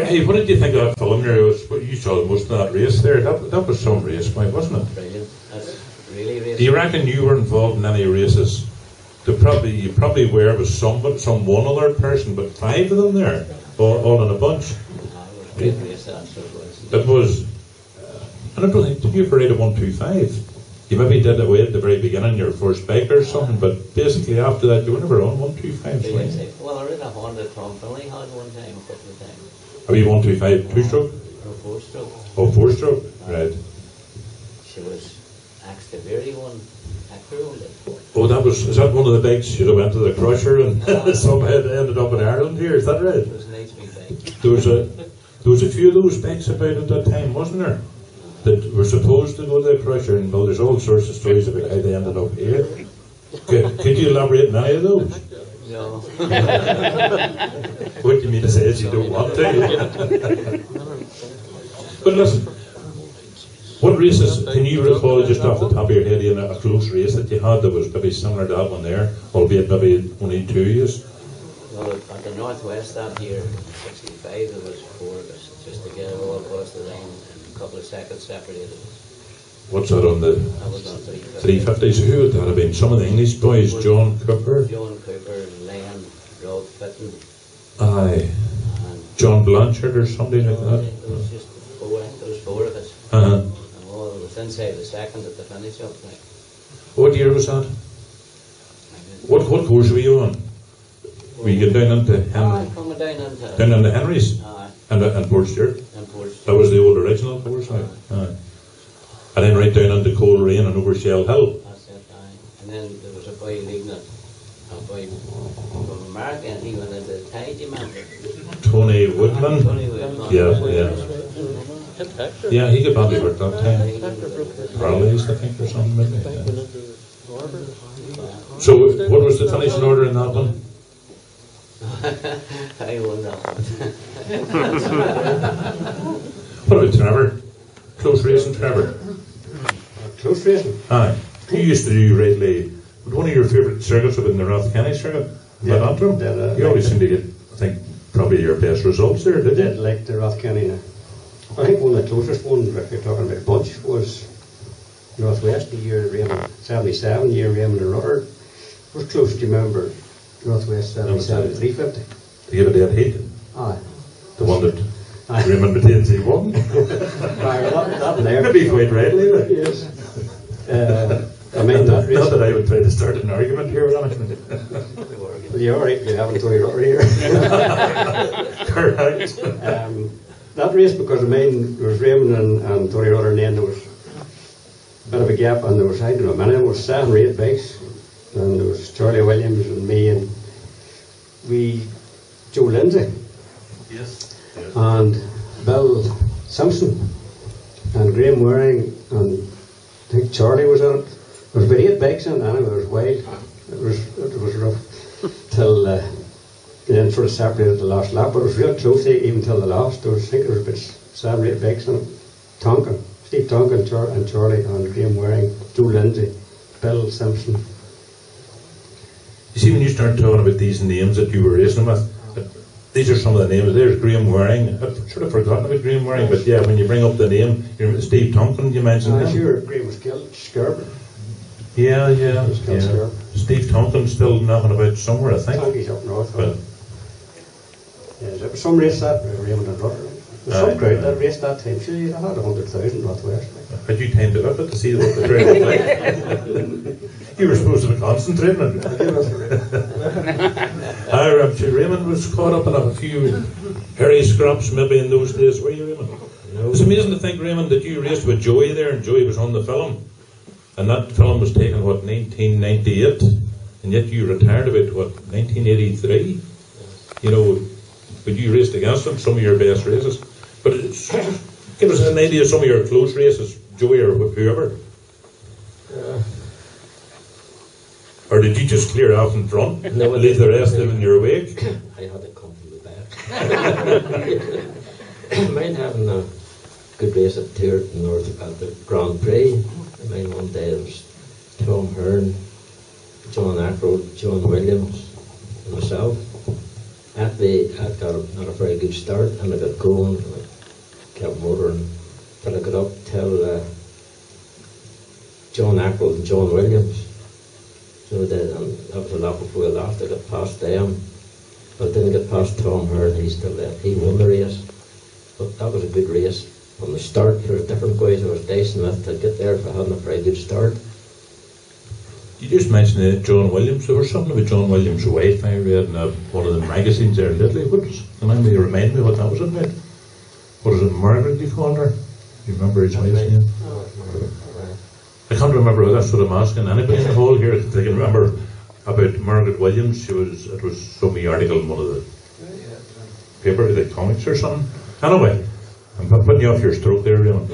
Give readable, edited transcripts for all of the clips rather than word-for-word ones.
Hey, what did you think of that film there? You saw most of that race there. That was some race, wasn't it? Brilliant. That's really racing. Do you reckon you were involved in any races? You probably were with some one other person, but 5 of them there, all in a bunch. It was a great race, that's what it was. It was, and I don't think, did you ever ride a 125? You maybe did it way at the very beginning, your first bike or something, but basically after that you were never on 125. Well, I rode a Honda Tom Finley had one time, a couple of times. Are you 125 2-stroke? Or 4-stroke. Oh, 4-stroke, right. She was the very one. Oh, is that one of the bikes you went to the crusher and somehow ended up in Ireland here? Is that right? It was a nice wee bike. There was a few of those bikes about at that time, wasn't there? That were supposed to go to the crusher, and well, there's all sorts of stories about how they ended up here. Could you elaborate on any of those? No. What do you mean to say is you don't want to? But listen, what races can you recall just off the top of your head in a close race that you had that was maybe similar to that one there, albeit maybe only 2 years? Well, at the Northwest that year, 65, there was 4 of us, just to get it all across the line, and a couple of seconds separated us. What's that on the? I was on 350. 350. So who would that have been? Some of the English boys, John Cooper? John Cooper, Len, Rob Fitton. Aye. And John Blanchard or somebody like that? There was just 4 of us. Uh-huh. Oh, it was inside the second at the finish up. Like. What year was that? What course were you on? Were you getting down into Henry? Coming down into Henry's? Aye. And Port Stewart? And Port Stewart. That was the old original course, right? Aye. And then right down into Coleraine and over Shell Hill? That's it, aye. And then there was a boy leading it, a boy from America, and he went into the tide, you remember? Tony Woodman? Tony Woodman. Yeah. Yeah, he could probably work that time. Harley's, I think, or something, maybe. Yeah. So, what was the finishing order in that one? I won that one. What about Trevor? Close racing, Trevor? Close racing? Aye. You used to do regularly. Would one of your favourite circuits have been the Rathkenny circuit? Yeah. You always seem to get, I think, probably your best results there, did you? I did like the Rathkenny. I think one of the closest ones, if you're talking about bunch, was Northwest, the year Raymond, 77, year Raymond and Rutherford. It was close, do you remember? Northwest 77, 350. To give a dead heat? Aye. The one that Raymond Mackenzie won? that there. Maybe quite rightly. Yes. I mean, that race. Not that I would try to start an argument here with anything. Well, you're alright, you haven't Tony Rutter here. Correct. That race, because I mean, there was Raymond and Tony Rutter, and then there was a bit of a gap, and there was, I don't know, there was 7 or 8 bikes, and there was Charlie Williams and me, and Joe Lindsay. Yes. And Bill Simpson, and Graham Waring, and I think Charlie was on it. There was about 8 bikes in it, and it was wild. It was rough. Till then sort of separated at the last lap, but it was real close even till the last. I think there was about 7 or 8 bikes in it. Steve Tonkin, and Charlie, and Graham Waring, Joe Lindsay, Bill Simpson. You see, when you start talking about these names that you were racing with, these are some of the names. There's Graham Waring. I've sort of forgotten about Graham Waring, but yeah, when you bring up the name, you remember Steve Tonkin, you mentioned him. Sure, Graham was killed, Scarborough. Yeah. Steve Tonkin's still knocking about somewhere, I think. He's up north. But there was some race that Raymond and Rutter. There was some crowd that race that time. Sure, you had 100,000 Northwest. Had you time to look at to see what the crowd was like? You were supposed to be concentrating on it. I'm sure Raymond was caught up in a few hairy scraps maybe in those days, were you, Raymond? No. It's amazing to think, Raymond, that you raced with Joey there, and Joey was on the film. And that film was taken, 1998? And yet you retired about, 1983? You know, but you raced against him, some of your best races. But give us an idea of some of your close races, Joey or whoever. Or did you just clear off in front and leave the rest of them in your wake? I had to come from the back. I mind having a good race at Tour North at the Grand Prix. I mean, one day there was Tom Hearn, John Ackroyd, John Williams, and myself. Actually, I got not a very good start, and I got going, and I kept motoring till I got up till John Ackles and John Williams. So that was a lot before I left. I got past them, but I didn't get past Tom Hearn. He still left. He won the race, but that was a good race. From the start, there was different ways I was dicing with to get there if I hadn't a very good start. You just mentioned John Williams. There was something about John Williams' wife I read in one of the magazines there in Italy. Can you remind me what that was about? What is it, Margaret you called her? Do you remember his wife's name? I can't remember. That's what I'm asking. Anybody in the hall here, if they can remember about Margaret Williams? It was some article in one of the paper, the comics or something. Anyway, I'm putting you off your stroke there, Raymond.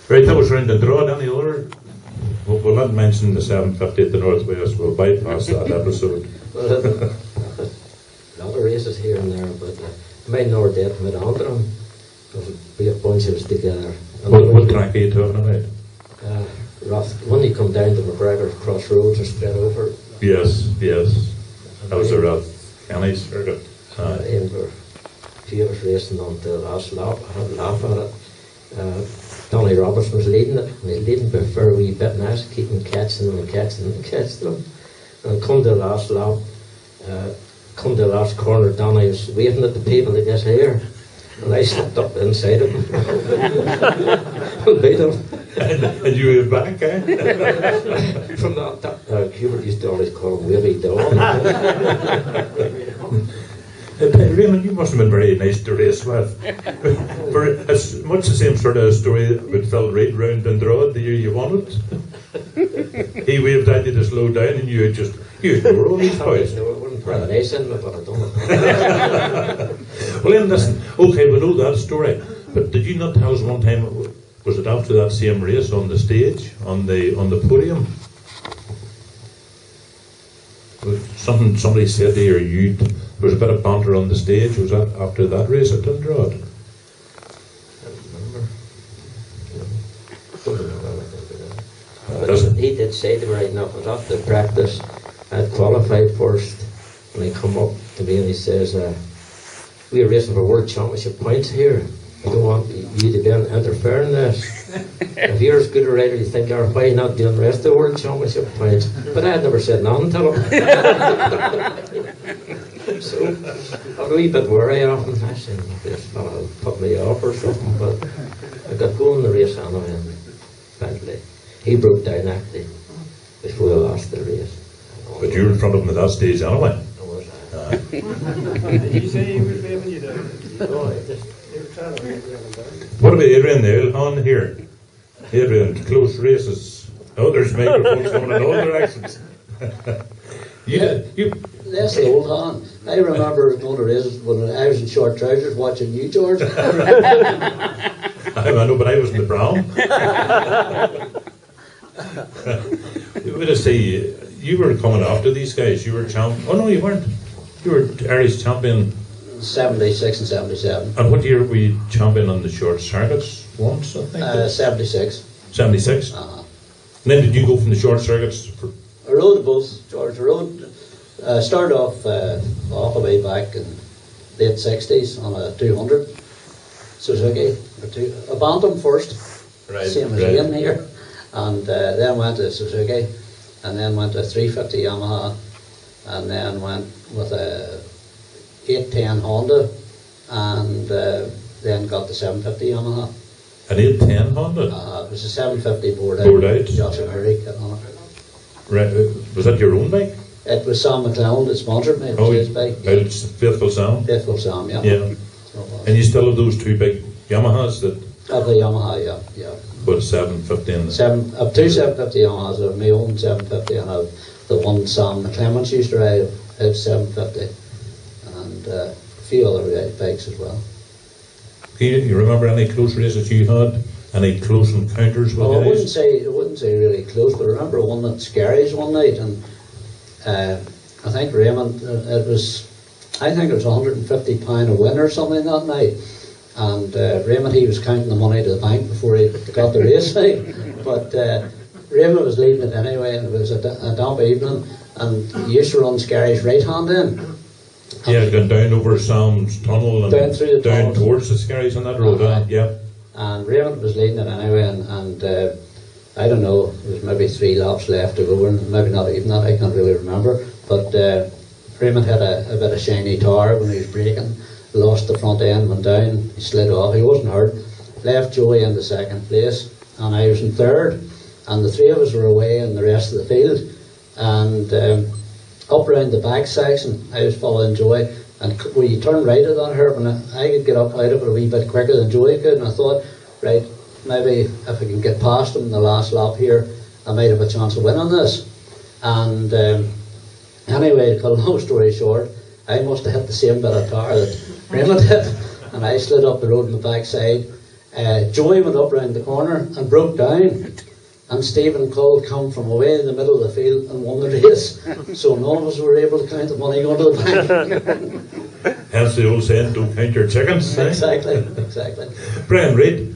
Right, that was round the draw. Any other? We'll not mention the 750 at the Northwest. We'll bypass that episode. Well, a lot of races here and there, but my Nordet with Androm, we have bunches together. What track are you talking about? When you come down to McGregor's Crossroads or spread over. Yes. That was a Roth County circuit. And a few of us racing on the last lap. I had a laugh at it. Donny Roberts was leading it, and he was leading by a fair wee bit nice, keeping catching them. And come to the last lap, come to the last corner, Donny was waving at the people to get here. And I slipped up inside him and beat him. And you were back, eh? From that, Hubert used to always call him Willie Dog. Raymond, you must have been very nice to race with. For it's much the same sort of story with Phil Reid round and Droid the year you won it. He waved at you to slow down and you were all these boys. No, it wasn't very nice in me, but I done it. Well then listen, okay, we know that story. But did you not tell us one time, was it after that same race on the stage, on the podium? Somebody said to you, there was a bit of banter on the stage. Was that after that race at Dundrod? I don't remember. He did say to me right enough, I was after practice, I'd qualified first, and he come up to me and he says, we are racing for World Championship points here. I don't want you to be interfering in this. If you're as good a rider you think you are, why not doing the rest of the World Championship points? But I had never said nothing to him. So I was a wee bit worried often. I said, this fella will put me off or something. But I got going the race anyway, and eventually he broke down actually before I lost the race. But you were in front of him at that stage anyway. Did you say he was blaming you there? No, I just... What about Adrian the Ilhan here? Adrian, close races. Oh, there's microphones coming in all directions. That's the old hand. I remember going to races when I was in short trousers watching you, George. I know, but I was in the brown. What did I say? You were coming after these guys. You were champ. Oh no, you weren't. You were Irish champion. 76 and 77. And what year were you champion on the short circuits? Once, I think. 76. 76. And then did you go from the short circuits? I rode both, George. I rode. Started off a way back in late 60s on a 200 Suzuki. A Bantam first, same as Ian here, and then went to Suzuki, and then went to a 350 Yamaha, and then went with a 810 Honda, and then got the 750 Yamaha. An 810 Honda? It was a 750 board out. Joshua Murray on it. Right. Was that your own bike? It was Sam McClellan that sponsored me. It was his bike. It's Faithful Sam? Faithful Sam, yeah. Yeah. And you still have those two big Yamahas that... Of the Yamaha, yeah. But 750 in the... I've two 750 Yamahas. I have my own 750 and I have the one Sam McClements used to ride. I have 750 and a few other bikes as well. You remember any close races you had? Any close encounters with guys? I wouldn't say really close, but I remember one at Scary's one night, and I think Raymond, it was £150 a win or something that night, and Raymond, he was counting the money to the bank before he got the race night, but Raymond was leading it anyway, and it was a damp evening, and he used to run Scary's right hand in, Yeah, going down over Sam's tunnel and Down through the down tunnels. towards the Skerries on that road. Yeah. And Raymond was leading it anyway, and I don't know, there was maybe 3 laps left to go, and maybe not even that, I can't really remember. But Raymond had a bit of shiny tire when he was braking, lost the front end, went down, he slid off, he wasn't hurt, left Joey in the second place, and I was in third, and the 3 of us were away in the rest of the field, and up around the back section, I was following Joey, and we turned right at that curve, and I could get up out of it a wee bit quicker than Joey could, and I thought, right, maybe if I can get past him in the last lap here, I might have a chance of winning this. And anyway, to cut a long story short, I must have hit the same bit of tire that Raymond hit, and I slid up the road on the backside. Joey went up round the corner and broke down, and Stephen Cole come from away in the middle of the field and won the race. So none of us were able to count the money going to the bank. Hence the old saying, don't count your chickens. Exactly. Brian Reid,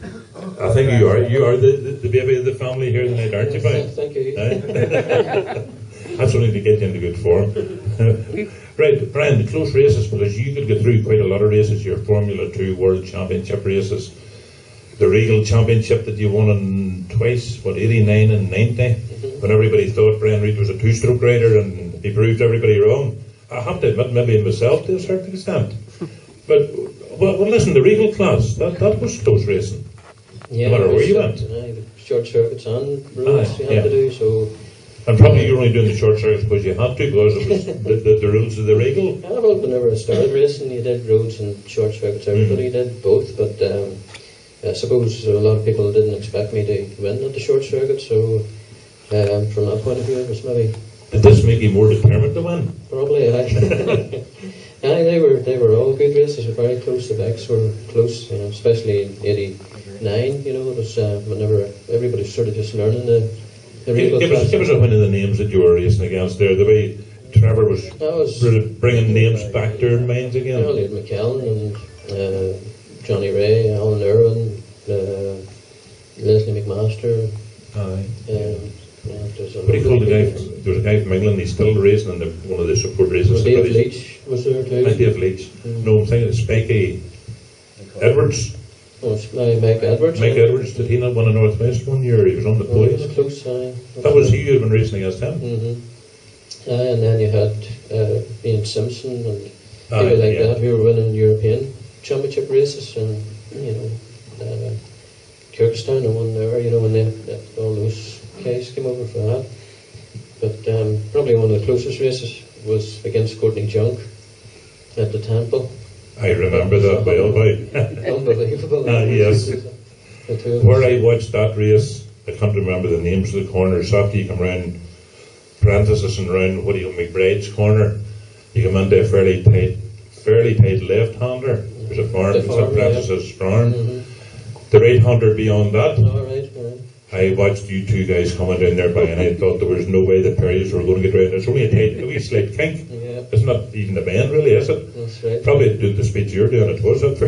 I think you are the baby of the family here tonight, aren't you, Brian? Thank you. That's only to get you into good form. Right, Brian, the close races, because you could get through quite a lot of races, your Formula 2 World Championship races, the Regal Championship that you won in twice, 89 and 90, when everybody thought Brian Reid was a 2-stroke rider, and he proved everybody wrong. I have to admit, maybe myself to a certain extent. But, well listen, the Regal class, that was close racing. Yeah, no matter where you went. Short circuits and roads you had to do, so... And probably you're only doing the short circuits because you had to, because it was the rules of the Regal. Yeah, well, whenever I started racing, you did roads and short circuits. Everybody did both, but I suppose a lot of people didn't expect me to win at the short circuit, so from that point of view, it was maybe... Did this make you more determined to win? Probably, they were all good races, were very close. The bikes were close, especially in 89, it was whenever everybody was sort of just learning the Regal class. Give us a win of the names that you were racing against there, the way Trevor was really bringing names back to our minds again. Lead McKellen and Johnny Ray, Alan Irwin, Leslie McMaster. What do you call the guy? There was a guy from England, he's still racing in one of the support races. Dave Leach was there too. Dave Leach. No, I'm thinking of Spiky Edwards. Oh, Mike Edwards. Mike Edwards, did he not win a Northwest one year? He was on the podium. He was close, that was you had been racing against him. And then you had Ian Simpson and people like that who were winning European Championship races, and Kyrgyzstan and won there. When all those guys came over for that. But probably one of the closest races was against Courtney Junk at the Temple. I remember that well, boy. Unbelievable. Yes. Where I watched that race, I can't remember the names of the corners. After you come round Prentice's and round McBride's corner, you come into a fairly tight left-hander. There's a farm, it's a Prentice's farm. The right-hander beyond that. I watched you two guys coming down there by, and I thought there was no way the Perrys were going to get round. It's only a wee slight kink. It's not even a bend, really, is it? That's right. Probably do the speed you're doing it, was it?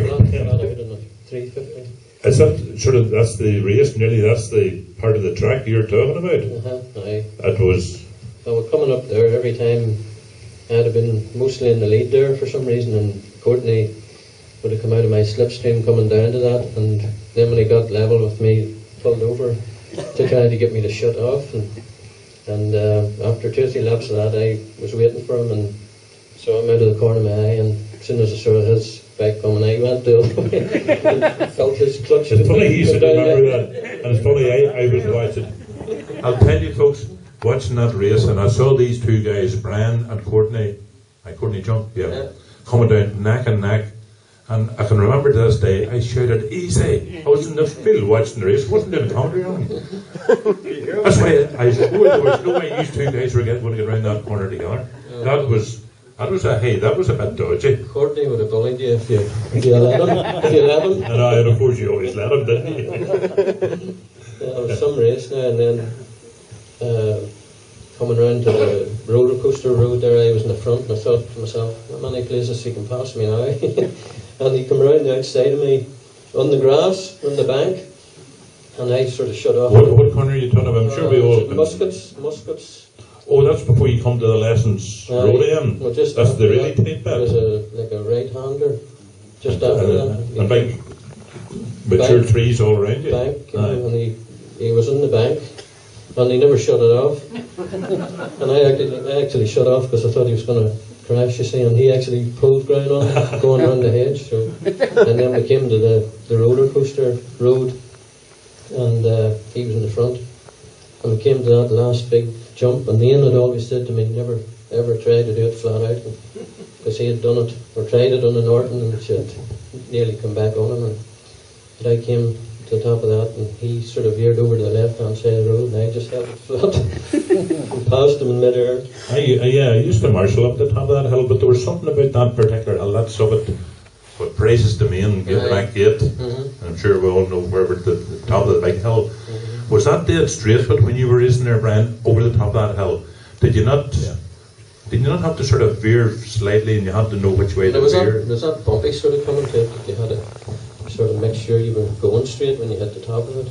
Is that sort of, that's the race, nearly that's the part of the track you're talking about? That was... Well, coming up there, every time I'd have been mostly in the lead there for some reason, and Courtney would have come out of my slipstream coming down to that, and then when he got level with me, pulled over to try to get me to shut off, and after 2 or 3 laps of that, I was waiting for him and saw him out of the corner of my eye, and as soon as I saw his bike coming, I went the other way. Felt his clutch. It's funny you should remember that, and it's funny I was watching. I'll tell you folks, watching that race, and I saw these two guys, Brian and Courtney Junk, coming down neck and neck. And I can remember to this day, I shouted, easy. I was in the field watching the race, wasn't doing a commentary on it. That's why I swore there was no way these two guys were going to get around that corner together. That was a bit dodgy. Courtney would have bullied you if you let him. And of course you always let him, didn't you? There was some race now, and then coming round to the roller coaster road there, I was in the front, and I thought to myself, how many places he can pass me now? And he come round the outside of me on the grass, on the bank, and I sort of shut off. What corner are you talking about? I'm sure we all... Muscats. Oh, that's before you come to the lessons road end. Well, just that's the after really that, tight There was bit. like a right-hander just after that. And big mature trees all around you. Bank, Aye. and he was in the bank, and he never shut it off. And I actually shut off because I thought he was going to crash, you see, and he actually pulled ground on it, going around the hedge. So, and then we came to the roller coaster road, and he was in the front. And we came to that last big jump, and Ian had always said to me, never ever try to do it flat out, because he had done it, or tried it on a Norton, and she had nearly come back on him. But I came to the top of that, and he sort of veered over to the left-hand side of the road, and I just held it flat and passed him in mid-air. I used to marshal up the top of that hill, but there was something about that particular hill, that summit, what praises the main gate, the back gate. I'm sure we all know where we're at the top of the big hill. Was that dead straight, but when you were racing there, Brian, over the top of that hill, did you not have to sort of veer slightly, and you had to know which way to veer? There was that bumpy sort of coming to it, that you had to sort of make sure you were going straight when you hit the top of it.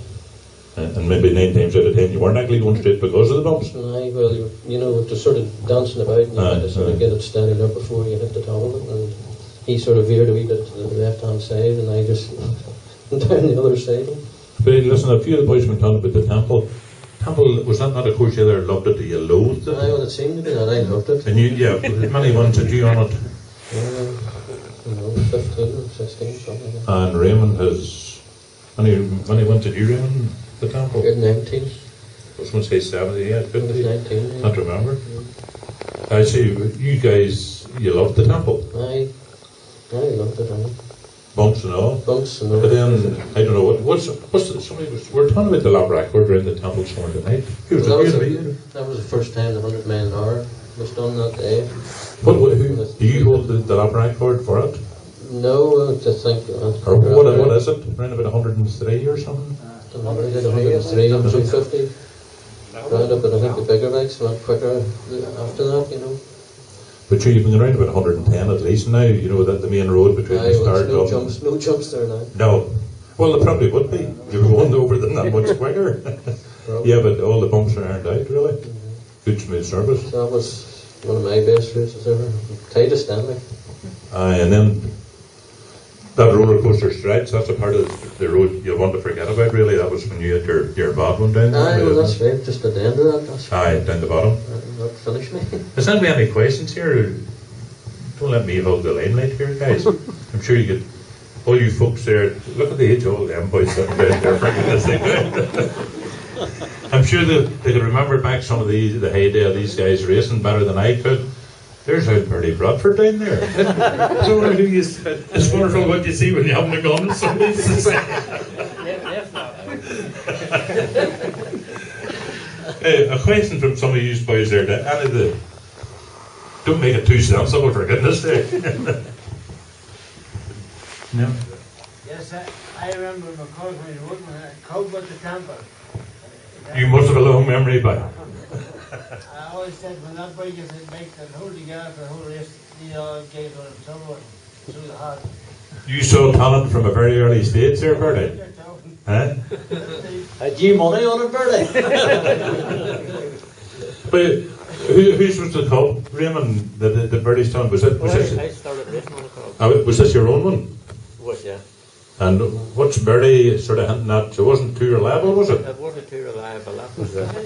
And maybe 9 times out of 10 you weren't actually going straight because of the bumps. Aye, well, you know, just sort of dancing about, and you had to sort of get it steadied up before you hit the top of it. And he sort of veered a wee bit to the left-hand side, and I just went down the other side. But listen, a few of the boys went on about the temple. Temple, was that not a course you either loved it or you loathed it? Aye, well, it seemed to be that I loved it. And many ones had you on it. 15 or 16, something like that. And Raymond has, many ones did you, Raymond, the temple? Good 19. I was going to say 70, yeah, it could It was be. 19, yeah. Not remember. I see, you guys, you loved the temple. I loved it, aye. Bumps and all. Bumps and all. But then, I don't know, we're talking about the lap record around the temple somewhere tonight. That was the first time the 100 mile an hour was done that day. Do you hold the lap record for it? No, I think... Or what is it? Around about 103 or something? 103 and 250. Round up, but I think the bigger bikes went quicker after that, you know. But you've been around about 110 at least now, you know, that the main road between the start no jumps there now. No. Well, there probably would be. You'd be going over them that much quicker. Yeah, but all the bumps are ironed out, really. Good smooth service. That was one of my best races ever. Tightest standing. And then that roller coaster stretch, that's a part of the road you'll want to forget about, really. That was when you had your bad one down there. Aye, well, that's right. Just at the end of that. That's down the bottom. That finished me. Has anybody any questions here? Don't let me hold the limelight here, guys. I'm sure you get all you folks there. Look at the age of all them boys sitting down there, for goodness sake. I'm sure they could remember back some of the heyday of these guys racing better than I could. There's old Bertie Bradford down there. It's wonderful what you see when you haven't a gun in somebody's society. A question from some of you boys there. Don't make it too sensible, for goodness sake. No. Yes, I remember because when you wouldn't cope with the temple. You must have a long memory, but I always said when that bike is make the whole together for the whole race, the gave on someone through the heart. you saw talent from a very early stage there, Bertie. Huh? Had you money on it, Bertie? But whose was the cub? Raymond, the Bertie's son. Was this? I started racing on a cub. Was this your own one? Was, yeah. And what's Bertie sort of hinting at? It wasn't too reliable, was it? It wasn't too reliable. That was Every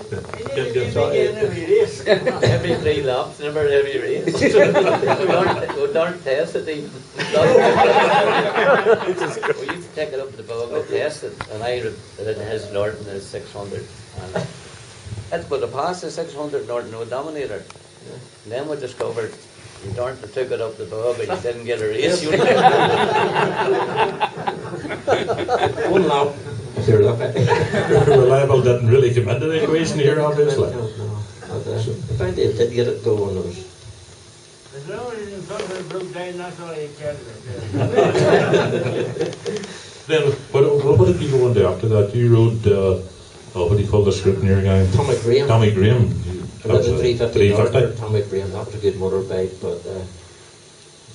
every 3 laps, never every race. we don't test it even. We used to take it up to the bog and test it, and I did his Norton his 600. And it would have passed the 600 Norton no Dominator. And then we discovered you darned took it up the bog, but you didn't get a race. One lap. Reliable didn't really come into the equation here, obviously. No. If I did get it going, it was... as long as you fucking broke down, that's all you cared about. Then, what did you go on to after that? You rode, what do you call the scrutineer guy? Tommy Graham. That was a 350 Tommy Graham. That was a good motorbike, but I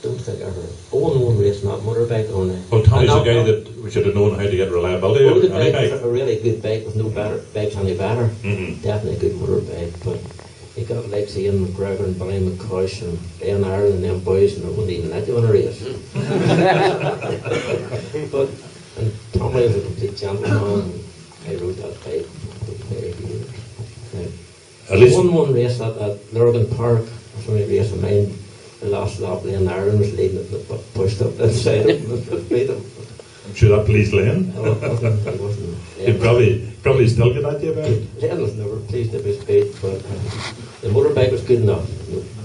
don't think I ever owned one race, not motorbike only. Well, Tommy's a guy that we should have known how to get reliability out of any bike. A really good bike with no better bikes any better. Mm-hmm. Definitely a good motorbike, but he got like Ian McGregor and Billy McCush and Ian Ireland and them boys, and I wouldn't even let you win a race. But and Tommy was a complete gentleman, and I rode that bike for 30 years. At least One race at Lurgan Park, was only a race of mine. The last lap, Ian Ireland was leading it, but pushed up inside him and beat him. I'm sure that pleased Lane. No, it wasn't. He'd probably still get at you about it. Len was never pleased to be beat, but the motorbike was good enough.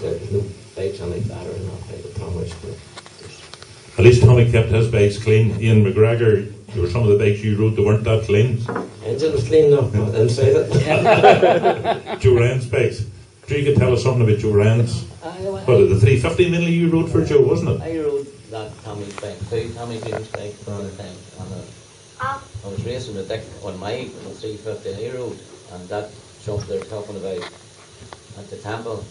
There's no bikes on like that or not like the Thomas. At least Tommy kept his bikes clean. Ian McGregor, there were some of the bikes you rode that weren't that clean. Engine was clean enough, but inside it. Joe Rand's bikes. So you could tell us something about Joe Rand's. What, the 350 mainly you rode for Joe, wasn't it? I rode that Tommy's bike too, Tommy Green's bike all the time. I was racing with Dick on my 350 I rode, and that jump they're talking about at the temple,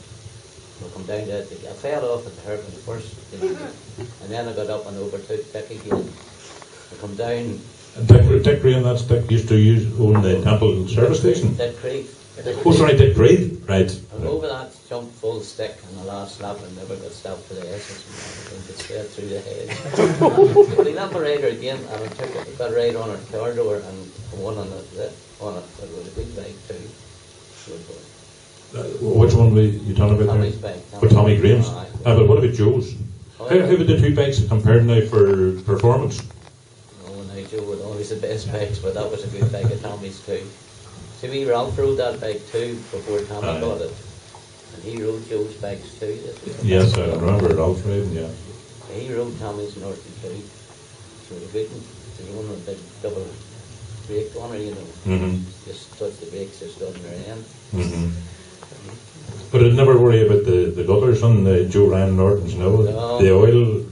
we come down there, I fell off at the hairpin first, and then I got up and overtook Dick again. I come down. And Dick Green, that's Dick used to own the Temple service station. Dick Creek. Oh, sorry, Dick Green, right. I over that jump full stick on the last lap and never got stopped for the S's and got straight through the head. But he left a rider again and I took it, got right on her car door and won on it, but it was a good bike too. Which one were you talking about Tommy's there? bike. For Tommy Graham's? Aye. But what about Joe's? Oh, How would the two bikes compare now for performance? No, and Joe was always the best bikes, but that was a good bike of Tommy's too. See, we Ralph rode that bike too before Tommy got it. And he rode Joe's bikes too. Yes, I remember Ralph riding, yeah. He rode Tommy's Norton too. So the good one, there's one with a big double brake on her, you know. Just touch the brakes, just got in her end. But I'd never worry about the gutters on the Joe Rand Nortons, no? The oil.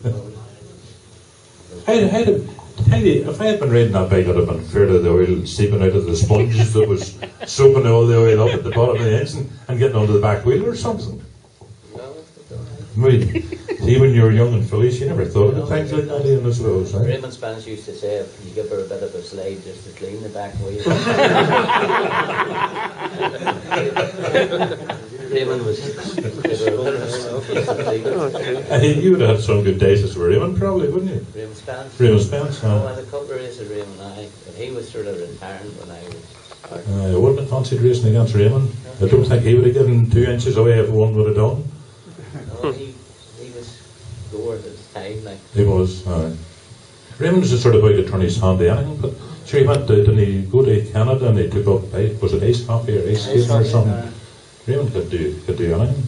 Tell you, if I had been riding that bike, I'd have been afraid of the oil seeping out of the sponges that was soaking all the oil up at the bottom of the engine and getting onto the back wheel or something. See, when you were young and foolish, you never thought of things like that, Ian, I suppose. Raymond Spence used to say, you give her a bit of a slide just to clean the back wheel. Raymond was I think you would have had some good days with Raymond, probably, wouldn't you? Raymond Spence? Raymond Spence, I had a couple of races with Raymond, but he was sort of retiring when I was starting. I wouldn't have fancied racing against Raymond. I don't think he would have given 2 inches away if one would have done. No, he was scored at his time. Like. He was, Raymond was the sort of boy to turn his hand to anything, but sure he went, didn't he go to Canada and he took up, was it ice hockey or ice skating or something? Raymond could do anything.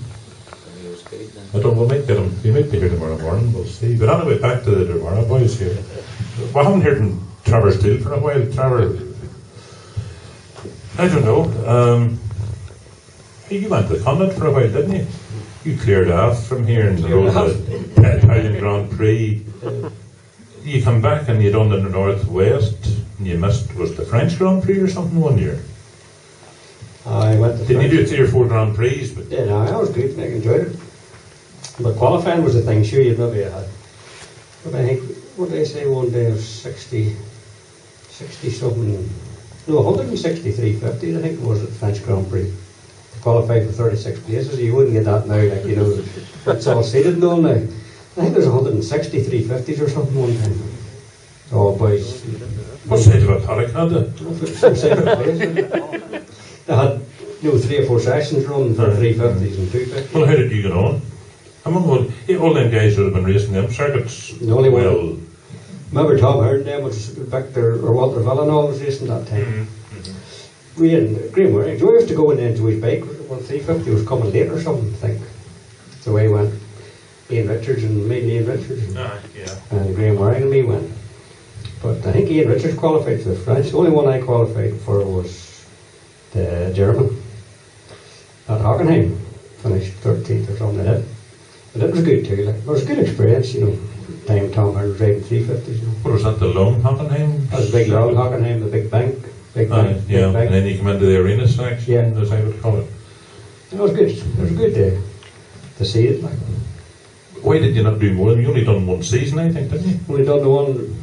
He was good then. I don't know, we might get him, he might be here tomorrow morning, we'll see. But anyway, back to the Dermara boys here. We haven't heard from Trevor Steele for a while. Trevor, I don't know, you went to the Convent for a while, didn't you? You cleared off from here and rode the Italian Grand Prix. You come back and you done the Northwest and you missed, was the French Grand Prix or something one year? I went to Didn't you do 3 or 4 Grand Prix? But yeah, no, that was good, I enjoyed it. But qualifying was the thing, sure you'd maybe had. But I think, what did I say one day, it was 60 something, no, 163 50s I think it was at the French Grand Prix. Qualified for 36 places, you wouldn't get that now, like, you know, it's all seated and all now. I think there's 163 50s or something one time. Oh, boys. what side of a paddock had it? Some side of the place. They had, 3 or 4 sessions running for 350s and 250s. Well, how did you get on? All them guys would have been racing them circuits. The only one. Well, Remember Tom Hearn then was Victor or Walter Villanall was racing that time. We and Graham were Joe used to go in into his bike when 350 was coming late or something, I think. So I went, Ian Richards and me and Ian Richards and Graham Waring and me went. But I think Ian Richards qualified for the French. The only one I qualified for was the German at Hockenheim. Finished 13th or something like that. But it was good too, like, it was a good experience, time Tom Hearn was riding 350s. what was that, the long Hockenheim? That was big long Hockenheim, the big bank. Big bank. And then you come into the arena section, as I would call it. It was good. It was good to see it. Like. Why did you not do more? You only done 1 season, I think, didn't you? Only done the one.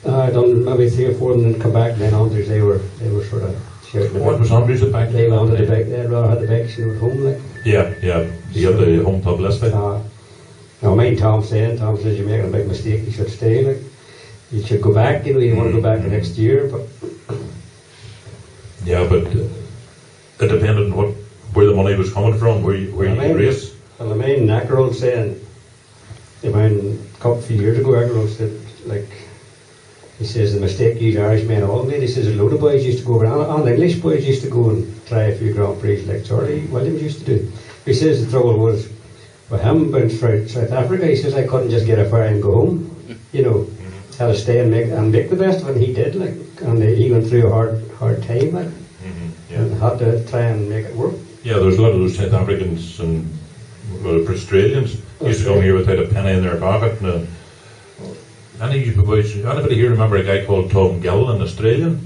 I done maybe 3 or 4 and then come back. And then others they were sort of What was Andrews at back? They wanted the bike, they'd rather have the bikes at home, like. Yeah. You have the home publicity. Now, mind Tom says you're making a big mistake, you should stay, like. You should go back, you want to go back the next year, but... Yeah, but it depended on where the money was coming from, where you race. Well, I mean, Ackroyd saying, a couple of years ago, Ackroyd said, like, he says the mistake these Irishmen all made, he says a load of boys used to go around, and English boys used to go and try a few Grand Prix like Charlie Williams used to do. He says the trouble was, with him being from South Africa, he says I couldn't just get a ferry and go home, had to stay and make the best of it, and he did, like, and he went through a hard time, like, and had to try and make it work. Yeah, there's a lot of those South Africans and Australians used to come here without a penny in their pocket. And, anybody here remember a guy called Tom Gill, an Australian?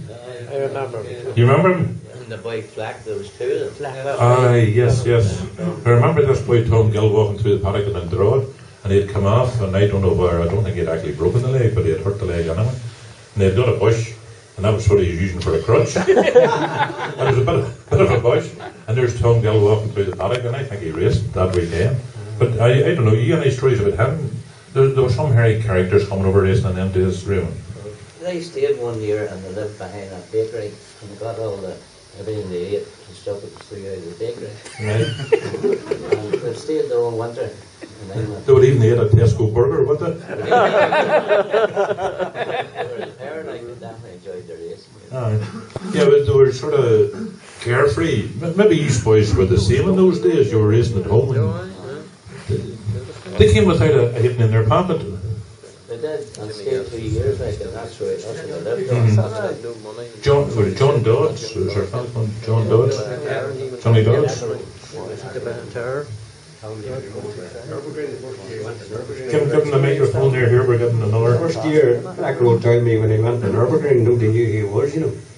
I remember. You remember him? And the boy Flack, there was two of them. Flack. Yes. I remember this boy Tom Gill walking through the paddock in Dundroad, and he'd come off, and I don't know where, I don't think he'd actually broken the leg, but he had hurt the leg anyway. And they'd got a bush, and that was what he was using for a crutch. And there was a bit of a bush, and there's Tom Gill walking through the paddock, and I think he raced that weekend. But I don't know, you got any stories about him? There were some hairy characters coming over racing in them days, Raymond. They stayed 1 year and they lived behind a bakery and got everything they ate and stuff that was through out of the bakery. Right. And they stayed there all winter. And then They would even eat a Tesco burger, would they? they were retired, I definitely enjoyed the race. Yeah, but they were sort of carefree. Maybe you boys were the same in those days. You were racing at home. They came without a hidden in their pocket. They did, and stayed 2 years, like, and that's where they lived. John Dodds, was there a fellow called John Dodds? Johnny Dodds? Give him the microphone there, we're getting another. First year, Ackroyd told me when he went to Nürburgring, nobody knew who he was,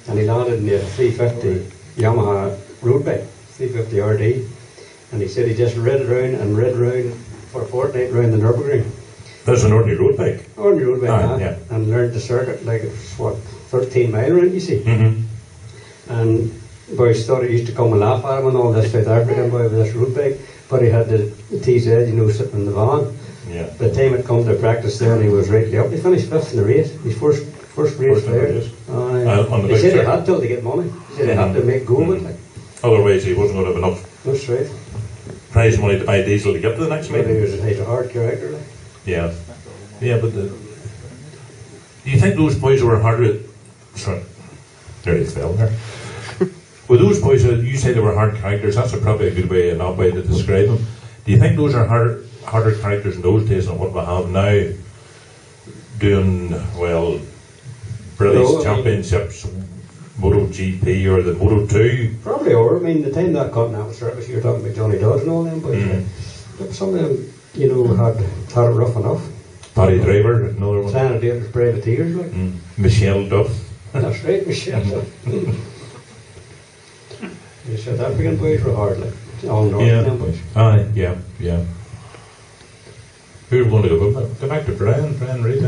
and he landed in the 350 Yamaha road bike, 350 RD, and he said he just rid round for a fortnight round the Nürburgring. That's an ordinary road bike. Ordinary road bike, yeah. And learned the circuit like it was, 13 mile round, you see. And boys thought he used to come and laugh at him and all, this South African boy with this road bike, but he had the TZ, sitting in the van. Yeah. By the time it come to practice there, and he was rightly up. He finished 5th in the race, his first race there. On the He bike said he circuit. had to get money. He said he had to make go of it. Like. Otherwise he wasn't going to have enough That's right. prize money to buy diesel to get to the next Maybe meeting. he's a hard character. Like. Yeah, but do you think those boys were harder? Sorry, there they fell there. Well, those boys, you say they were hard characters. That's probably a good way, an odd way to describe them. Do you think those are harder characters in those days than what we have now? Doing British Championships, MotoGP, or the Moto2. Probably over. I mean, the time that Continental Service, you're talking about Johnny Dodds and all them boys. But some of them, had it rough enough. Paddy Driver, another one. Sanitators, privateers, like. Michelle Duff. That's right, Michelle Duff. The South African boys were hard, like. All Northern boys. Yeah. Who's going to go back to Brian Reid,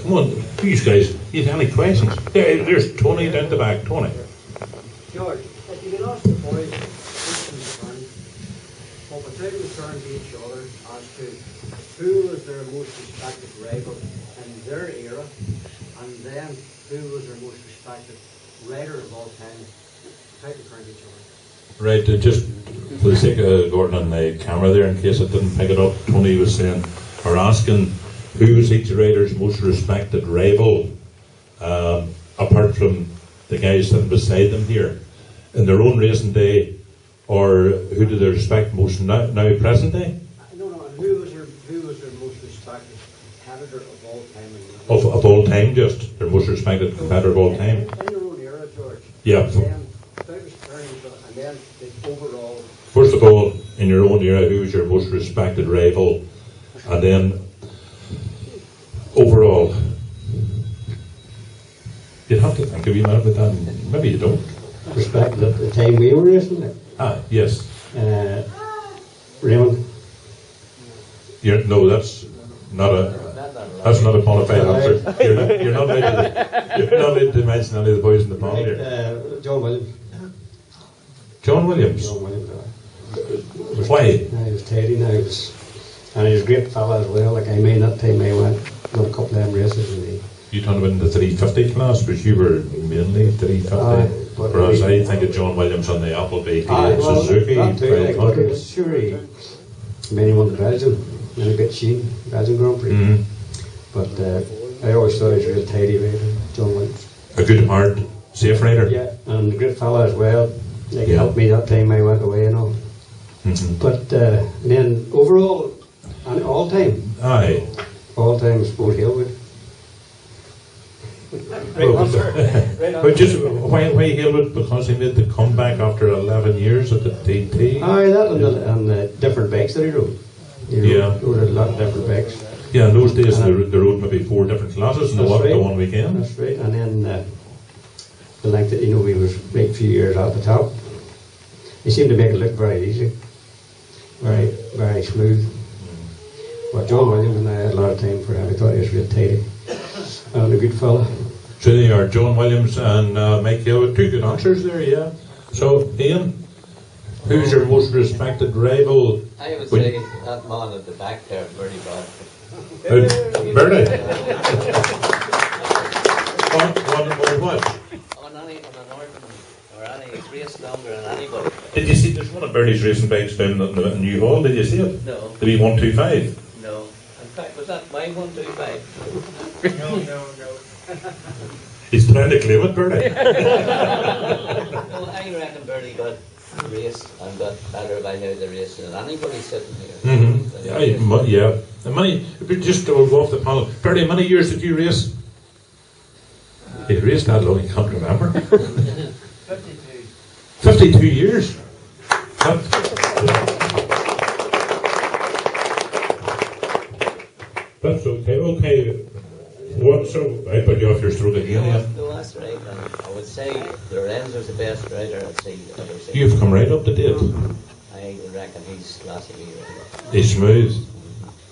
come on, these guys, you have any questions? There's Tony down the back, Tony. George, if you could ask the boys what would they return to each other as to who was their most respected rival in their era, and then who was their most respected rider of all time, how to turn to each other. Right, just for the sake of Gordon on the camera there, in case I didn't pick it up, Tony was saying, or asking, who was each rider's most respected rival, apart from the guys sitting beside them here, in their own racing day, or who do they respect most now present day? No, and who was their most respected competitor of all time? Of all time, just their most respected competitor of all time. In their own era, George. Yeah. And then the overall. First of all, in your own era, who was your most respected rival, and then overall. You'd have to think of you about that. Maybe you don't. Respect at the time we were racing, like. Yes. Raymond. No, that's not a. That's not a bona fide answer. You're not allowed to mention any of the boys in the panel here. John Williams. John Williams. John Williams. Why? He was Teddy now. And he was a great fella as well. Like I mean, that time I went on a couple of them races and You turned him in the 350 class, but you were mainly 350. Whereas I think of John Williams on the Appleby Suzuki. Sure, he won the Belgium, and a bit Sheen, Belgian Grand Prix. Mm-hmm. But I always thought he was a real tidy rider, John Williams. A good, hard, safe rider. Yeah, and a great fella as well. Like, he helped me that time I went away and all. Mm-hmm. But then overall, and all time, Sport Hillwood. But just why Hillwood? Because he made the comeback after 11 years at the TT. Aye, that and the different bikes that he rode. He rode a lot of different bikes. Yeah, in those days they rode maybe 4 different classes in the one weekend. That's right, and then the length that he was like a few years at the top. He seemed to make it look very easy, very very smooth. But John Williams and I had a lot of time for him. I thought he was real tidy and a good fella. So they are John Williams and Mike Hillwood. 2 good answers there, yeah. So Ian, who's your most respected rival? I would say that man at the back there, Bertie Bad. Bertie? on what? On an Orton or any race longer than anybody. Did you see, there's one of Bertie's racing bikes down in the New Hall, did you see it? No. The B125? No. In fact, was that my 125? No. He's trying to claim it, Bertie. No, I reckon Bertie got raced and got better by how they raced than anybody sitting here. Mm-hmm. Yeah. And just to go off the panel, Bertie, how many years did you race? You raced that long, you can't remember. 52. 52 years? That's okay. Okay. So I put you off your stroke again. No, that's right. And I would say Lorenzo's the best rider I've ever seen. You've come right up to date. I reckon he's classically right. He's smooth.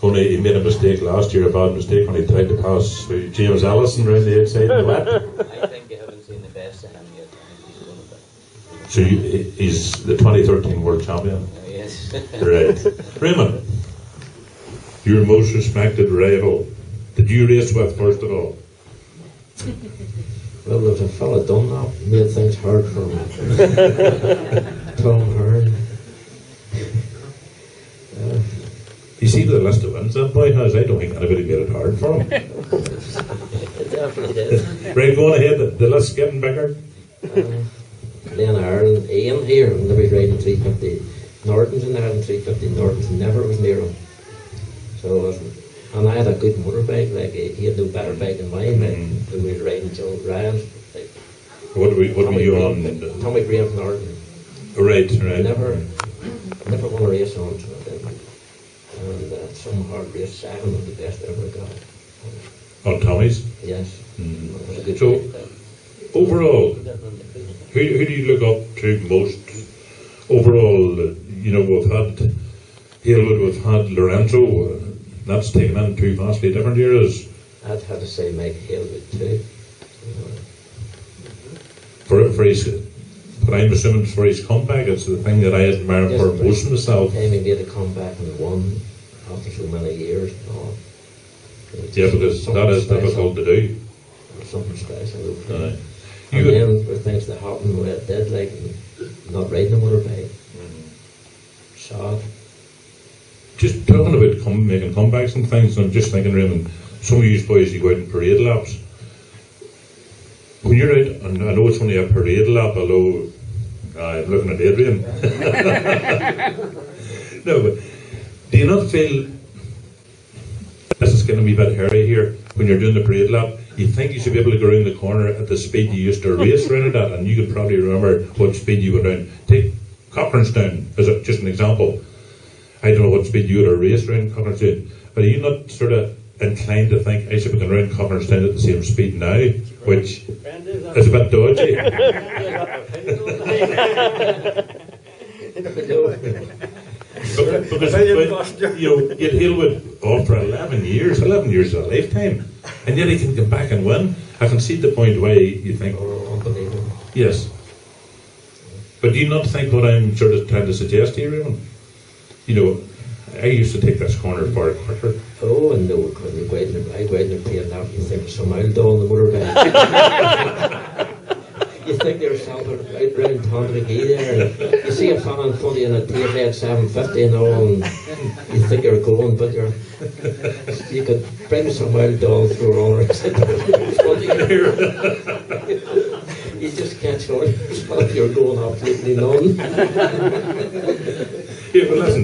Only he made a mistake last year, a bad mistake, when he tried to pass James Allison round the outside of the wet. I think you haven't seen the best of him yet. I think he's going to be. So he's the 2013 world champion. Oh, yes. Right. Raymond, your most respected rival. Did you race with first of all? Well, there's a fella Dunlop made things hard for me. Tom Hearn. You see the list of wins that boy has, I don't think anybody made it hard for him. It definitely did. Right, go on ahead, the list's getting bigger. Then Ireland, Ian here, and they was riding 350. Norton's in there in 350. Norton's never was near him. So, and I had a good motorbike, like he had no better bike than mine, like when we were riding Joe Ryan's. Like, What were you on? Tommy Graham from Norton. Right. Never won a race on it. And some hard race, second was the best I ever got. On Tommy's? Yes. Mm. It was a good So, race then. overall, who do you look up to most? Overall, we've had Hillwood, we've had Lorenzo. That's taken in 2 vastly different eras. I'd have to say Mike Hillwood too. For his, but I'm assuming for his comeback, it's the thing that I admire him for most myself. Time he made a comeback and won after so many years. Yeah, because that is difficult to do. Something special. Aye. And then for things that happened where it did, like not riding a motorbike. Sad. Just talking about making comebacks and things, I'm just thinking, Raymond, some of you boys, you go out in parade laps. When you're out, and I know it's only a parade lap, although I'm looking at Adrian. No, but do you not feel, this is getting a wee bit hairy here, when you're doing the parade lap, you think you should be able to go around the corner at the speed you used to race around at, and you could probably remember what speed you went around. Take Cochranestown as just an example. I don't know what speed you would have raced around Cochranestown, but are you not sort of inclined to think I should be going around Cochranestown at the same speed now, which is a bit dodgy? Because you had Hillwood, all for 11 years. 11 years is a lifetime. And yet he can come back and win. I can see the point why you think, Unbelievable. yes. But do you not think what I'm sort of trying to suggest here, Raymond? You know, I used to take this corner far quicker. Oh, and no, when you go out in the plane now, you think there's some mild on the motorbike. You think there's something right round Tondriggy there, and you see a fan in front of you in a TV at 750 and all, and you think you're going, but you could bring some mild doll through roller. You just can't show yourself you're going absolutely none. Yeah, but listen,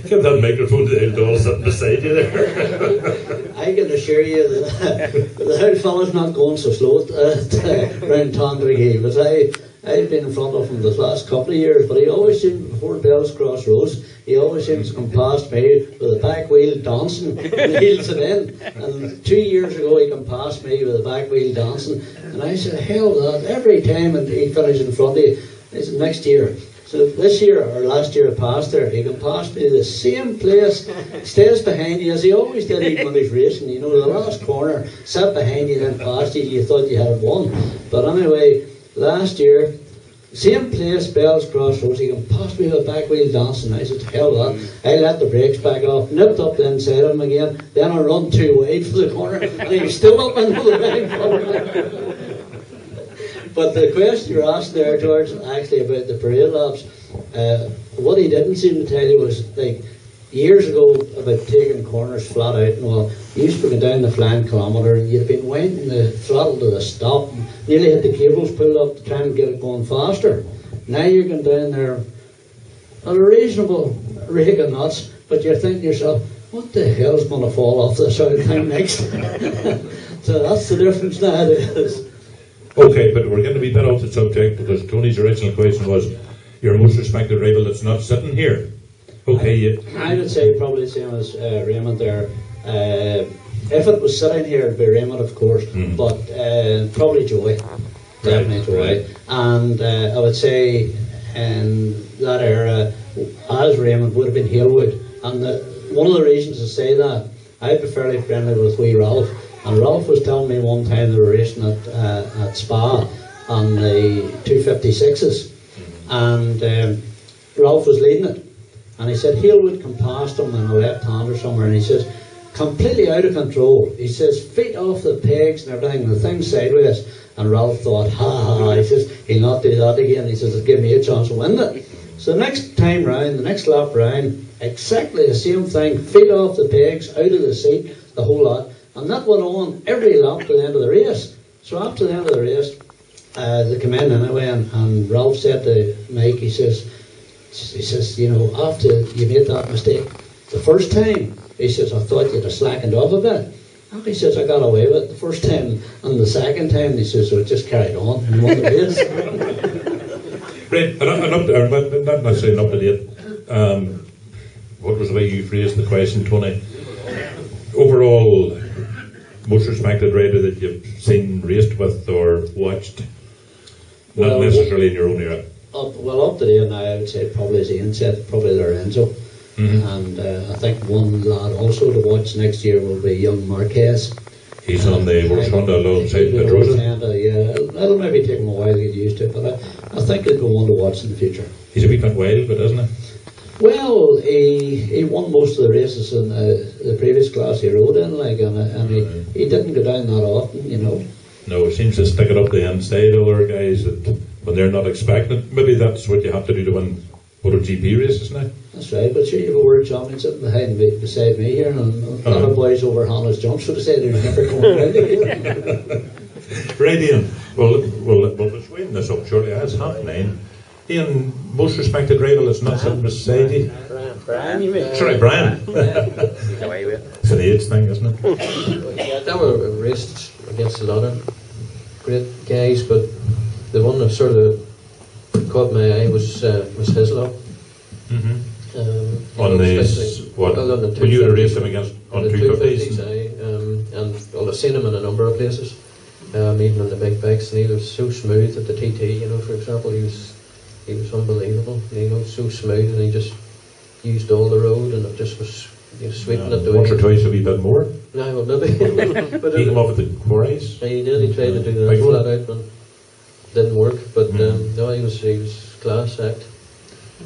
give that microphone to the old doll sitting beside you there. I can assure you that the old fella's not going so slow around Tondriggy, but I've been in front of him the last couple of years, but he always seems, before Bell's Crossroads, he always seems to come past me with a back wheel dancing and heels it in. And 2 years ago he come past me with a back wheel dancing, and I said, hell that, every time and he finished in front of you, I said, next year. So this year, or last year past there, he can pass me the same place, stays behind you as he always did even when he's racing. You know, the last corner, sat behind you, then past you, you thought you had won. But anyway, last year, same place, Bell's Crossroads, he can pass me with a back wheel dancing. I said, hell that. I let the brakes back off, nipped up the inside of him again, then I run too wide for the corner, and he was still up into the back. But the question you asked there, George, actually about the parade laps, what he didn't seem to tell you was, like, years ago, about taking corners flat out and all, you used to go down the flying kilometre and you'd been winding the throttle to the stop and nearly had the cables pulled up to try and get it going faster. Now you're going down there at a reasonable rate of knots, but you're thinking to yourself, what the hell's going to fall off this other thing next? So that's the difference nowadays. Okay, but we're going to be a bit off the subject because Tony's original question was your most respected rival that's not sitting here. Okay, I would say probably the same as Raymond there. If it was sitting here, it'd be Raymond, of course, but probably Joey. Definitely Joey. Right. And I would say in that era, as Raymond, would have been Halewood. And one of the reasons to say that, I'd be fairly friendly with wee Ralph. And Ralph was telling me one time they were racing at Spa on the 256s, and Ralph was leading it, and he said Halewood come past him in a left hand or somewhere, and he says, completely out of control. He says, feet off the pegs and everything, and the thing sideways. And Ralph thought, ha, he says, he'll not do that again. He says, it'll give me a chance to win it. So the next time round, the next lap round, exactly the same thing, feet off the pegs, out of the seat, the whole lot. And that went on every lap to the end of the race. So after the end of the race, they came in anyway, and Ralph said to Mike, he says, you know, after you made that mistake the first time, he says, I thought you'd have slackened off a bit. And he says, I got away with it the first time, and the second time, he says, so it just carried on and won the race. Right, not necessarily up to date. What was the way you phrased the question, Tony? Overall, most respected rider that you've seen raced with or watched, not necessarily in your own era. Up to date now, I would say probably, as Ian said, probably Lorenzo. And I think one lad also to watch next year will be young Marquez. He's on the World Honda alongside Pedrosa. Yeah, it'll maybe take him a while to get used to it, but I think he'll go on to watch in the future. He's a wee bit wild, but isn't he? Well, he won most of the races in the previous class he rode in, like, and he didn't go down that often, you know. No, he seems to stick it up the inside of other guys that when they're not expecting it. Maybe that's what you have to do to win MotoGP races now. That's right, but sure, you have a world champion sitting beside me here, and a lot of boys over Hannah's jump, so to say, there's never coming around again. Right, Ian. Well, let's waiting this up shortly. It's 9:30. Ian, most respected rival that's not sitting beside you? Brian, you mean? Sorry, Brian. He's away with it. It's an age thing, isn't it? Yeah, that were raced against a lot of great guys, but the one that sort of caught my eye was Hislop. On the what? Well, on the When you raced him against on the 250s? and I've seen him in a number of places, even on the big bikes, and he was so smooth at the TT. You know, for example, he was unbelievable. You know, so smooth, and he just used all the road, and it just was You sweeten it once or away. twice a wee bit more. No, well, maybe. But He came up with the quarries. he did. He tried to do that Big flat one. out, but didn't work. But no, he was class act.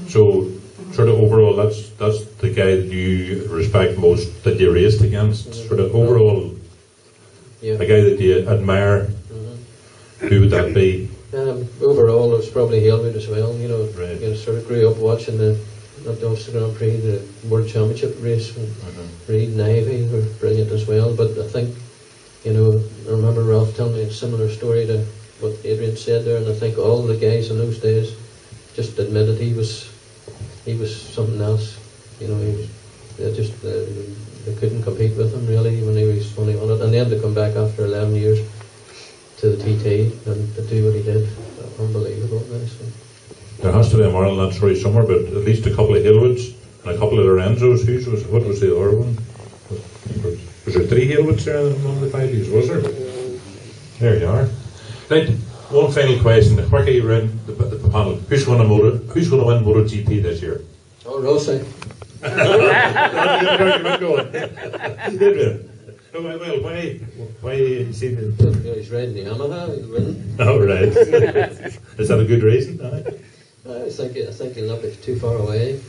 So, sort of overall, that's the guy that you respect most, that you raced against. Sort of overall, Yeah. a guy that you admire. Who would that be? Overall, it was probably Halewood as well. You know, Right. you know, sort of grew up watching the Ulster Grand Prix, the World Championship race. And Reid and Ivy were brilliant as well. But I think, you know, I remember Ralph telling me a similar story to what Adrian said there, and I think all the guys in those days just admitted he was something else. You know, they couldn't compete with him really when he won it, and then to come back after 11 years to the TT and to do what he did, unbelievable. So. There has to be a moral in that story somewhere, but at least a couple of Halewoods and a couple of Lorenzos. What was the other one? Was there 3 Halewoods there among the 5 years? Was there? There you are. Right, one final question. Quickly around the panel. Who's going to win MotoGP this year? Oh, Rossi. Well, why see the... Yeah, he's riding the Yamaha, he'll win. Oh, right. Is that a good reason? I think he'll not be too far away.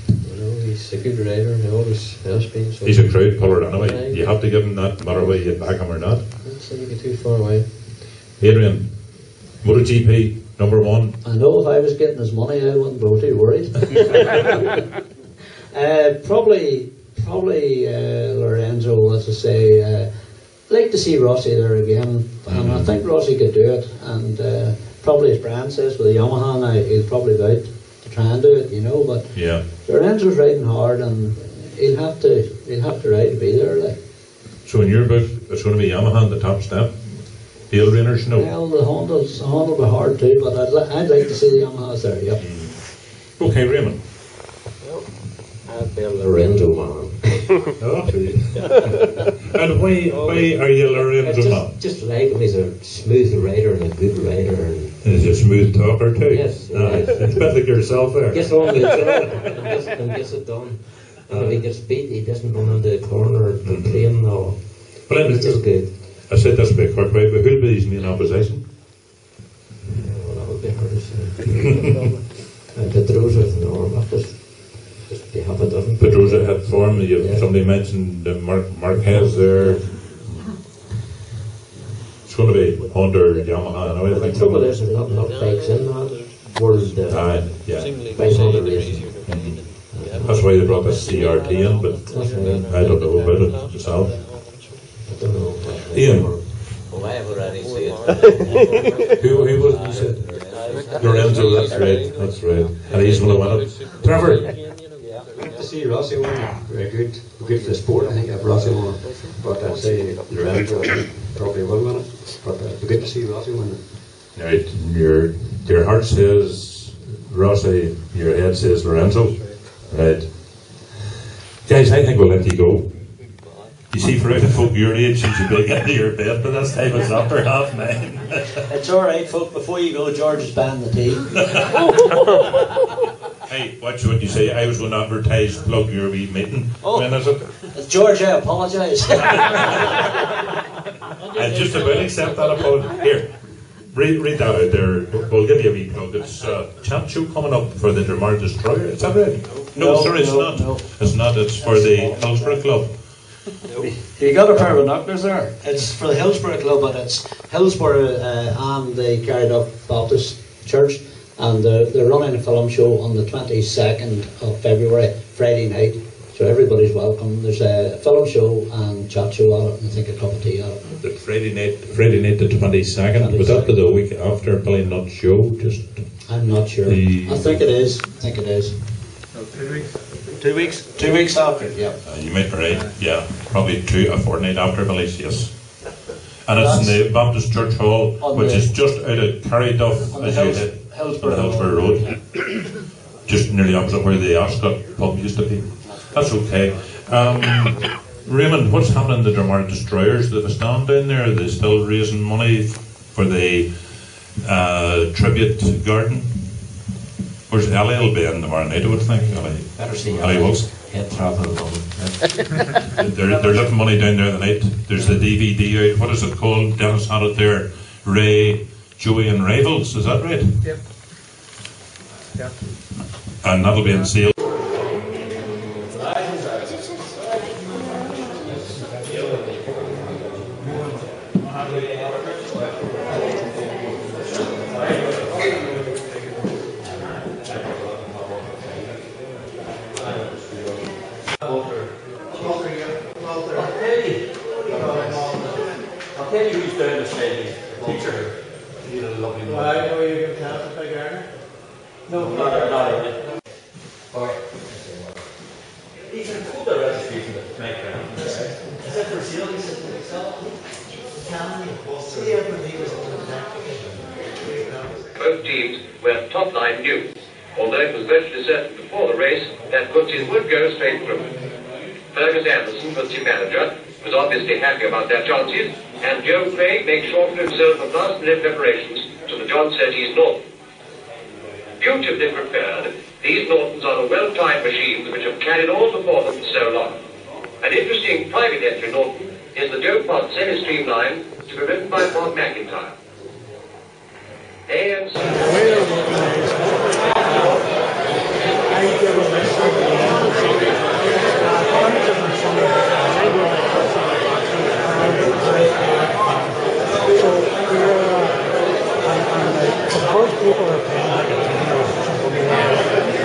You know, he's a good rider, he always has been. So He's a crowd puller anyway. You have to give him that, no matter whether you back him or not. I don't think he'll be too far away. Adrian, MotoGP number 1. I know if I was getting his money, I wouldn't be too worried. Probably Lorenzo, as I say. Like to see Rossi there again, and I think Rossi could do it. And probably, as Brian says, with the Yamaha now, he'll probably go out to try and do it, you know. But Yeah. Lorenzo's riding hard, and he'll have to ride to be there. Like. So in your book, it's going to be Yamaha on the top step. Field runners, no. Well, the Honda will be hard too, but I'd like to see the Yamahas there. Yep. Okay, Raymond. I'd be a Lorenzo man. Oh, and why are you Lorenzo man? Just like him, he's a smooth rider and a good rider. And Is he a smooth talker too? Yes. It's a bit like yourself there. gets on with it and gets it done. And if he gets beat, he doesn't run into the corner and complain. No. But He's just good. I said this a bit quick, right? But who'll be his main opposition? Well, that would be hard to say. Pedrosa with Norm, just be half a dozen. Pedrosa had form. Yeah. Somebody mentioned Marquez there. It's going to be Honda, Yamaha, and I The think. trouble is, there's not enough bikes in that world. Yeah. Bike Honda racing. That's why they brought the CRT in, but That's right. I don't know about it myself. I don't know. Ian, Oh, I have already seen it. who was it you said? Lorenzo, that's right. And he's going to win it. Trevor, Good to see Rossi win. Very good for the sport. I think if Rossi won, but I'd say Lorenzo probably will win it. But it'd be good to see Rossi win it. right, your heart says Rossi, your head says Lorenzo. Right. Guys, I think we'll let you go. You see, for out of folk your age, you should be getting to your bed, but this time it's after 9:30. It's all right, folk. Before you go, George is banning the tea. Hey, watch what you say. I was going to advertise, plug your wee meeting. When is it? George, I apologise. I just about accept that apology. Here, read that out there. We'll give you a wee plug. It's a chat show coming up for the Dermar Destroyer. Is that right? No, sorry, it's not. no. It's not. It's for the Hillsborough Club. You got a pair of binoculars there. It's for the Hillsborough Club, but it's Hillsborough and the Carried Up Baptist Church, and they're running a film show on the 22nd of February, Friday night. So everybody's welcome. There's a film show and chat show on it, and I think a cup of tea on it. The Friday night the 22nd. Would that be the week after Billy Nutt show? Just I'm not sure. I think it is. 2 weeks. 2 weeks after. Yeah. You might be right. Yeah, probably a fortnight after Billy's. Yes. And it's in the Baptist Church Hall, which is just out of Carryduff as you hit Hillsborough Road, just nearly opposite where the Ascot pub used to be. That's okay. Raymond, what's happening to the Dermar Destroyers? Do they stand down there? Are they still raising money for the tribute garden? Where's Ellie? Will be in tomorrow night, I would think. Better see Ellie Wilkes. head travel alone. They're looking money down there tonight. There's the DVD out. What is it called? Dennis had it there. Ray, Joey and Rivals. Is that right? Yep. Yep. And that'll be on sale. I'll tell you who's down the stage. Teacher. He's a lovely man. I know you can tell the big earner. No, not really. Alright. He's in full registration at the playground. Is that for sale? He said to himself. Both teams were top line new, although it was virtually certain before the race that Coetzee would go straight through. Fergus Anderson, Coetzee manager, was obviously happy about their chances, and Joe Craig makes short for himself of last-minute preparations to the John Surtees Norton. Beautifully prepared, these Nortons are the well-timed machines which have carried all before them for so long. An interesting private entry Norton is the Joe Pod semi-streamline to be ridden by Bob McIntyre. ANC. Suppose people are paying like a tenner or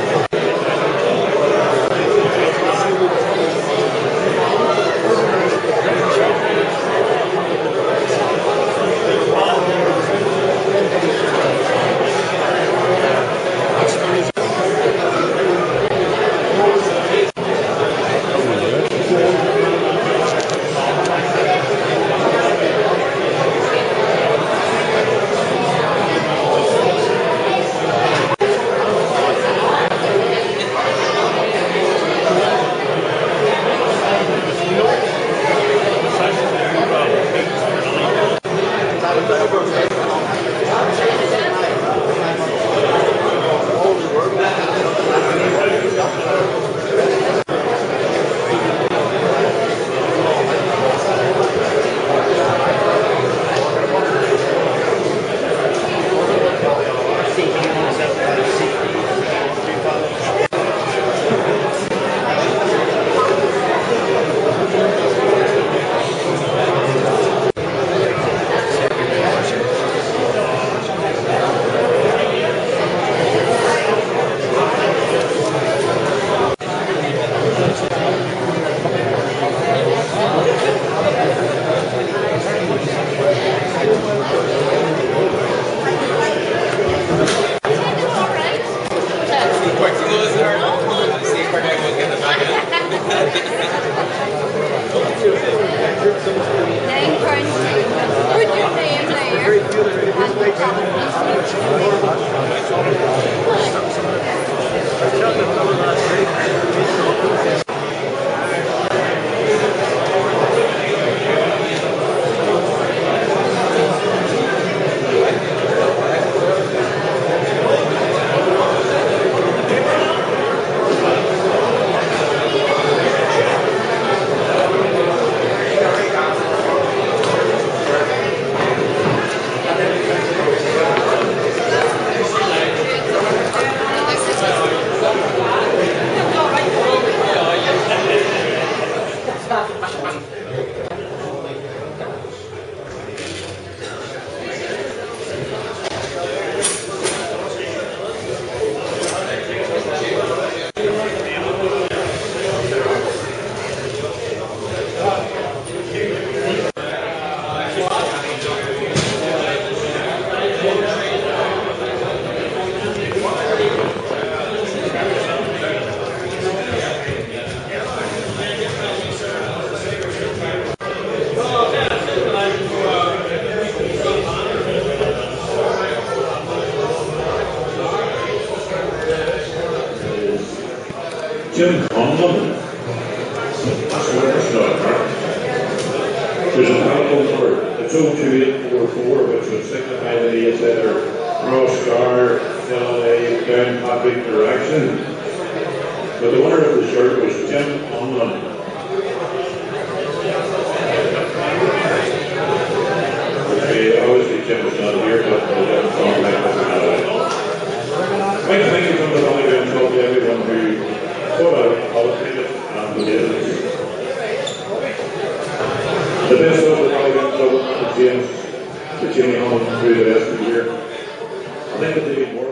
Jim Conlon. That's where it's not, right? There's a telephone number, it's 02844, which would signify that he is either cross guard, down Padwick direction. But the winner of the shirt was Jim Unlund. Obviously Jim was not here, but Jim thought like this another. Thank you from the Valley Grand Club to everyone who thought out all of it and who did it. The best of the Valley Grand Club and James, the Jimmy Unlund through the rest of the year. I think that they've been more